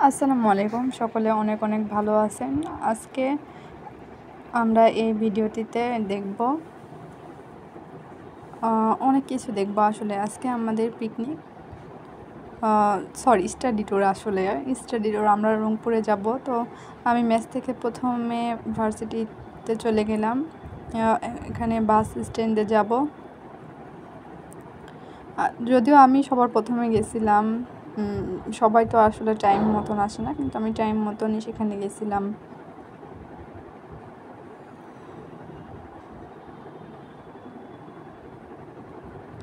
আসসালামু আলাইকুম। সকলে অনেক অনেক ভালো আছেন। আজকে আমরা এই ভিডিওটিতে দেখব অনেক কিছু দেখব। আসলে আজকে আমাদের পিকনিক স্টাডি ট্যুর। আসলে স্টাডি ট্যুর আমরা রংপুরে যাব। তো আমি মেস থেকে প্রথমে ভার্সিটিতে চলে গেলাম। এখানে বাস স্ট্যান্ডে যাব। যদিও আমি সবার প্রথমে গেছিলাম, সবাই তো আসলে টাইম মতন আসে না, কিন্তু আমি টাইম মতনই সেখানে গেছিলাম।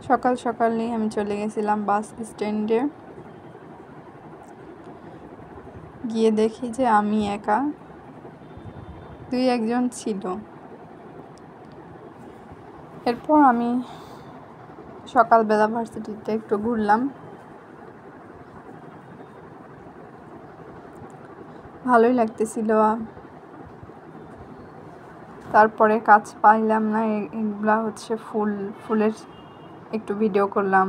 সকাল সকালই আমি চলে গেছিলাম বাস স্ট্যান্ডে। গিয়ে দেখি যে আমি একা, দুই একজন ছিল। এরপর আমি সকালবেলা ভার্সিটিতে একটু ঘুরলাম, ভালোই লাগতেছিল। তারপরে কাজ পাইলাম না, এগুলা হচ্ছে ফুলের একটু ভিডিও করলাম।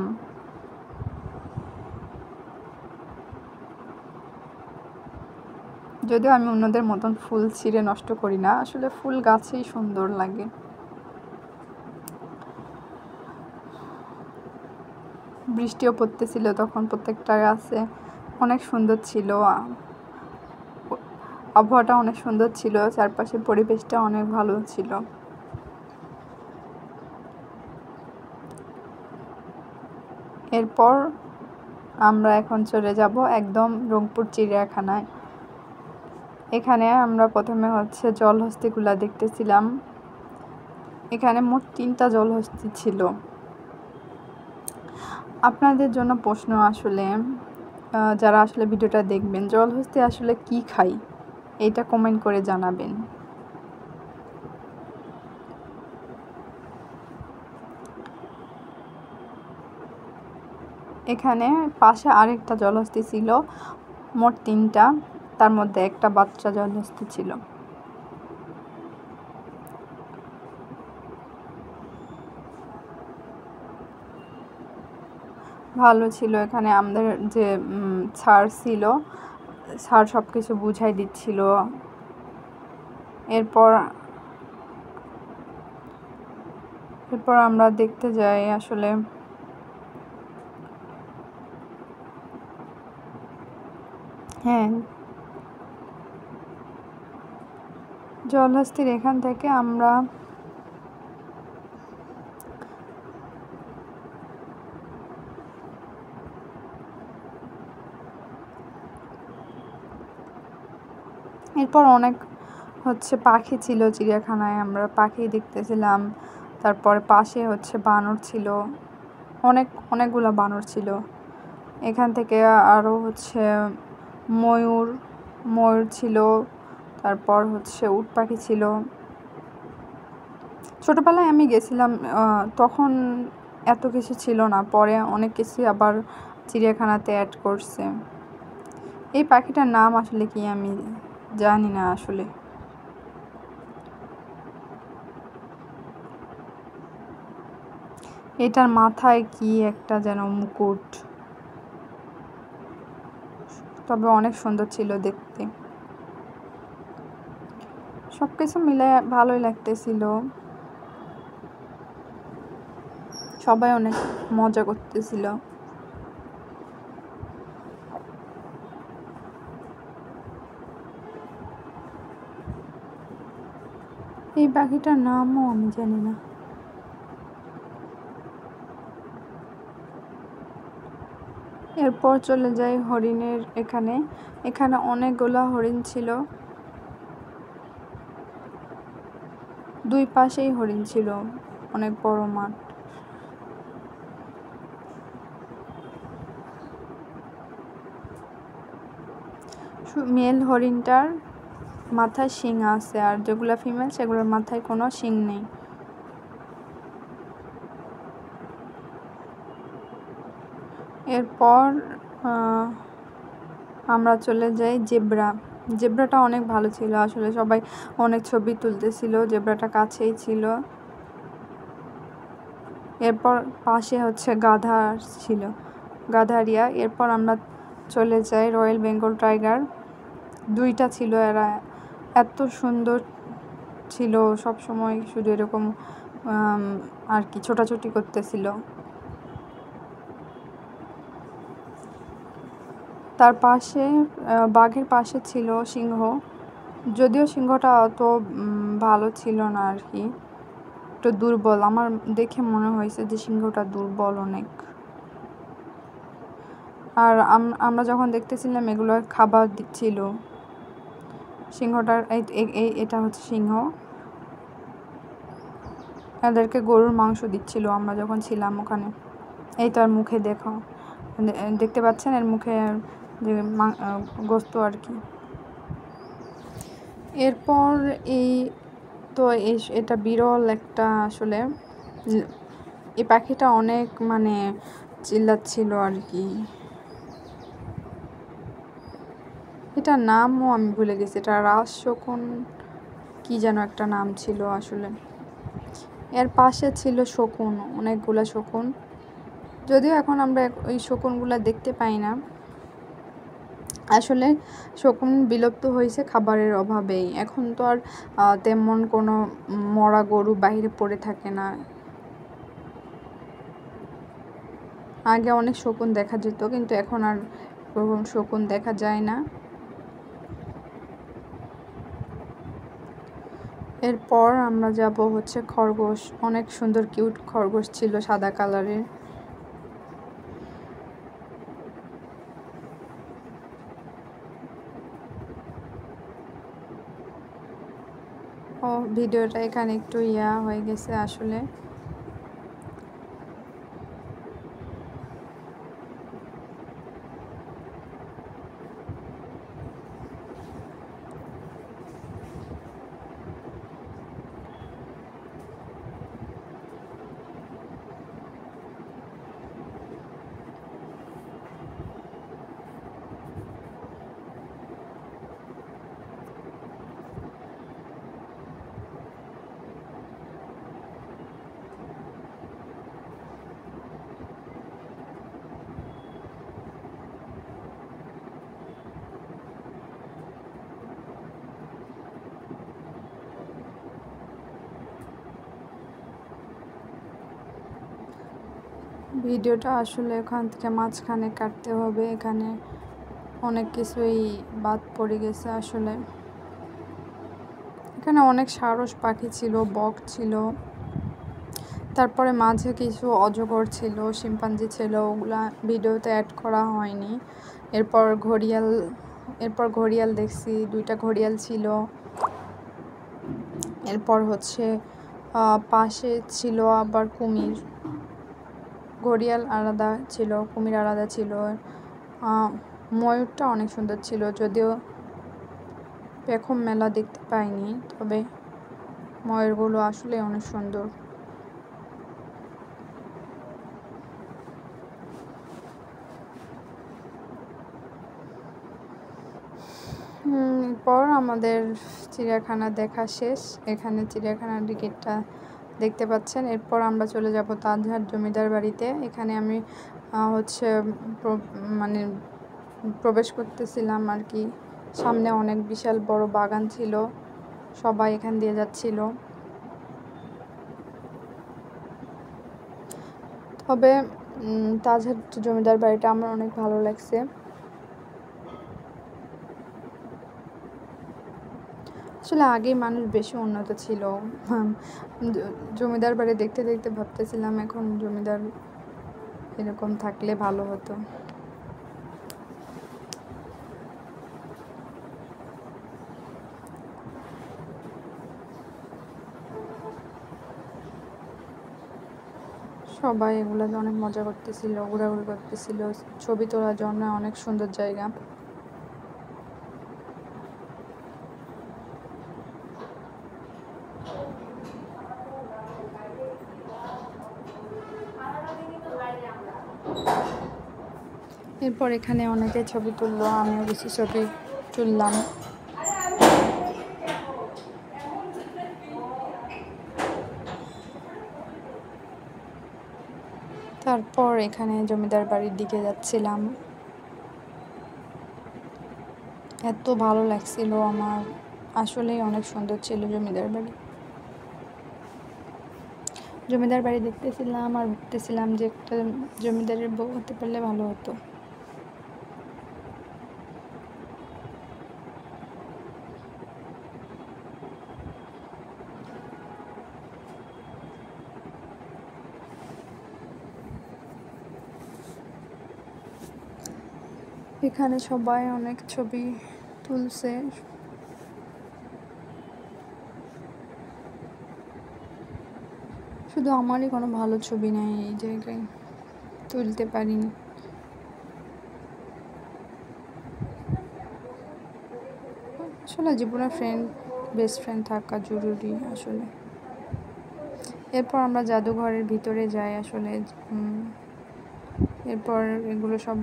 যদিও আমি অন্যদের মতন ফুল ছিঁড়ে নষ্ট করি না, আসলে ফুল গাছেই সুন্দর লাগে। বৃষ্টিও পড়তেছিল তখন, প্রত্যেকটা গাছে অনেক সুন্দর ছিল, আবহাওয়াটা অনেক সুন্দর ছিল, চারপাশের পরিবেশটা অনেক ভালো ছিল। এরপর আমরা এখন চলে যাব একদম রংপুর চিড়িয়াখানায়। এখানে আমরা প্রথমে হচ্ছে জলহস্তিগুলা দেখতেছিলাম। এখানে মোট 3টা জলহস্তি ছিল। আপনাদের জন্য প্রশ্ন, আসলে যারা আসলে ভিডিওটা দেখবেন, জলহস্তি আসলে কি খায় এটা কমেন্ট করে জানাবেন। এখানে পাশে আরেকটা জলহস্তি ছিল, মোট 3টা, তার মধ্যে একটা বাচ্চা জলহস্তি ছিল। ভালো ছিল। এখানে আমাদের যে স্যার ছিল, স্যার সব কিছু বুঝাই দিচ্ছিল। এরপর আমরা দেখতে যাই। আসলে হ্যাঁ, জলহস্তির এখান থেকে আমরা এরপর অনেক হচ্ছে পাখি ছিল চিড়িয়াখানায়, আমরা পাখি দেখতেছিলাম। তারপরে পাশে হচ্ছে বানর ছিল, অনেকগুলো বানর ছিল। এখান থেকে আরও হচ্ছে ময়ূর ছিল, তারপর হচ্ছে উট পাখি ছিল। ছোটোবেলায় আমি গেছিলাম, তখন এত কিছু ছিল না, পরে অনেক কিছু আবার চিড়িয়াখানাতে অ্যাড করছে। এই পাখিটার নাম আসলে কি আমি জানি না আসলে। এটার মাথায় কি একটা যেন মুকুট, তবে অনেক সুন্দর ছিল দেখতে। সবকিছু মিলে ভালোই লাগতেছিল, সবাই অনেক মজা করতেছিল। এই পাখিটার নামও আমি জানি না। এরপর চলে যাই হরিণের এখানে অনেকগুলো হরিণ ছিল, দুই পাশেই হরিণ ছিল, অনেক বড় মাঠ। মেল হরিণটার মাথায় শিং আছে, আর যেগুলো ফিমেল সেগুলোর মাথায় কোনো শিং নেই। এরপর আমরা চলে যাই জেব্রাটা অনেক ভালো ছিল, আসলে সবাই অনেক ছবি তুলতেছিল, জেব্রাটা কাছেই ছিল। এরপর পাশে হচ্ছে গাধা ছিল, গাধারিয়া। এরপর আমরা চলে যায়। রয়্যাল বেঙ্গল টাইগার 2টা ছিল, এরা এত সুন্দর ছিল, সব সময় শুধু এরকম আর কি ছোটাছুটি করতেছিল। তার পাশে বাঘের পাশে ছিল সিংহ, যদিও সিংহটা অত ভালো ছিল না আর কি, একটু দুর্বল। আমার দেখে মনে হয়েছে যে সিংহটা দুর্বল অনেক। আর আমরা যখন দেখতেছিলাম এগুলো খাবার দিচ্ছিল সিংহটার। এটা হচ্ছে সিংহ, এদেরকে গরুর মাংস দিচ্ছিল আমরা যখন ছিলাম ওখানে। এই তো আর মুখে দেখতে পাচ্ছেন এর মুখে যে গোস্ত আর কি। এরপর এটা বিরল একটা, আসলে এই পাখিটা অনেক মানে চিল্লাচ্ছিল আর কি। এটার নামও আমি ভুলে গেছি, এটা রাজশকুন কি যেন একটা নাম ছিল আসলে। এর পাশে ছিল শকুন, অনেকগুলা শকুন, যদিও এখন আমরা ওই শকুনগুলা দেখতে পাই না। আসলে শকুন বিলুপ্ত হয়েছে খাবারের অভাবেই। এখন তো আর তেমন কোনো মরা গরু বাইরে পড়ে থাকে না। আগে অনেক শকুন দেখা যেত, কিন্তু এখন আর ওরকম শকুন দেখা যায় না। এরপর আমরা যাব হচ্ছে খরগোশ। অনেক সুন্দর কিউট খরগোশ ছিল, সাদা কালারের। ও ভিডিওটা এখানে একটু হয়ে গেছে আসলে। ভিডিওটা আসলে ওখান থেকে মাঝখানে কাটতে হবে, এখানে অনেক কিছুই বাদ পড়ে গেছে আসলে। এখানে অনেক সারস পাখি ছিল, বক ছিল, তারপরে মাঝে কিছু অজগর ছিল, শিম্পাঞ্জি ছিল, ওগুলা ভিডিওতে অ্যাড করা হয়নি। এরপর ঘড়িয়াল দেখছি, 2টা ঘড়িয়াল ছিল। এরপর হচ্ছে পাশে ছিল আবার কুমির। ঘড়িয়াল আলাদা ছিল, কুমির আলাদা ছিল। ময়ূরটা অনেক সুন্দর ছিল, যদিও পেখম মেলা দেখতে পাইনি, তবে ময়ূরগুলো আসলে অনেক সুন্দর। পর আমাদের চিড়িয়াখানা দেখা শেষ। এখানে চিড়িয়াখানার টিকিটটা দেখতে পাচ্ছেন। এরপর আমরা চলে যাব তাজহাট জমিদার বাড়িতে। এখানে আমি হচ্ছে মানে প্রবেশ করতেছিলাম আর কি। সামনে অনেক বিশাল বড় বাগান ছিল, সবাই এখান দিয়ে যাচ্ছিল। তবে তাজহাট জমিদার বাড়িটা আমার অনেক ভালো লাগছে। আসলে আগে মানুষ বেশি উন্নত ছিল। জমিদার বাড়ি দেখতে দেখতে ভাবতেছিলাম এখন জমিদার এরকম থাকলে ভালো হতো। সবাই এগুলোতে অনেক মজা করতেছিল, ঘোরাঘুরি করতেছিল, ছবি তোলার জন্য অনেক সুন্দর জায়গা। এরপর এখানে অনেকে ছবি তুললো, আমিও কিছু ছবি তুললাম। তারপর এখানে জমিদার বাড়ির দিকে যাচ্ছিলাম। এত ভালো লাগছিল আমার, আসলেই অনেক সুন্দর ছিল জমিদার বাড়ি। জমিদার বাড়ি দেখতেছিলাম আর ভাবতেছিলাম যে একটা জমিদারের বউ হতে পারলে ভালো হতো। এখানে সবাই অনেক ছবি তুলছে, শুধু আমারই কোনো ভালো ছবি নাই এই জায়গায়, তুলতে পারিনি। আসলে জীবনে বেস্ট ফ্রেন্ড থাকা জরুরি আসলে। এরপর আমরা জাদুঘরের ভিতরে যাই আসলে। এরপর এগুলো সব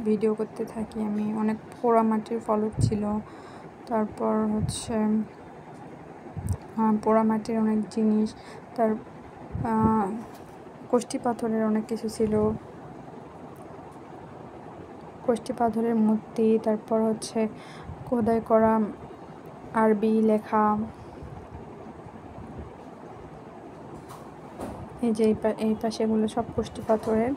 ভিডিও করতে থাকি আমি। অনেক পোড়ামাটির ফলক ছিল, তারপর হচ্ছে পোড়ামাটির অনেক জিনিস, তার কষ্টি পাথরের অনেক কিছু ছিল, কষ্টি পাথরের মূর্তি, তারপর হচ্ছে খোদাই করা আরবি লেখা। এই যে এই পাশে এগুলো সব কষ্টি পাথরের।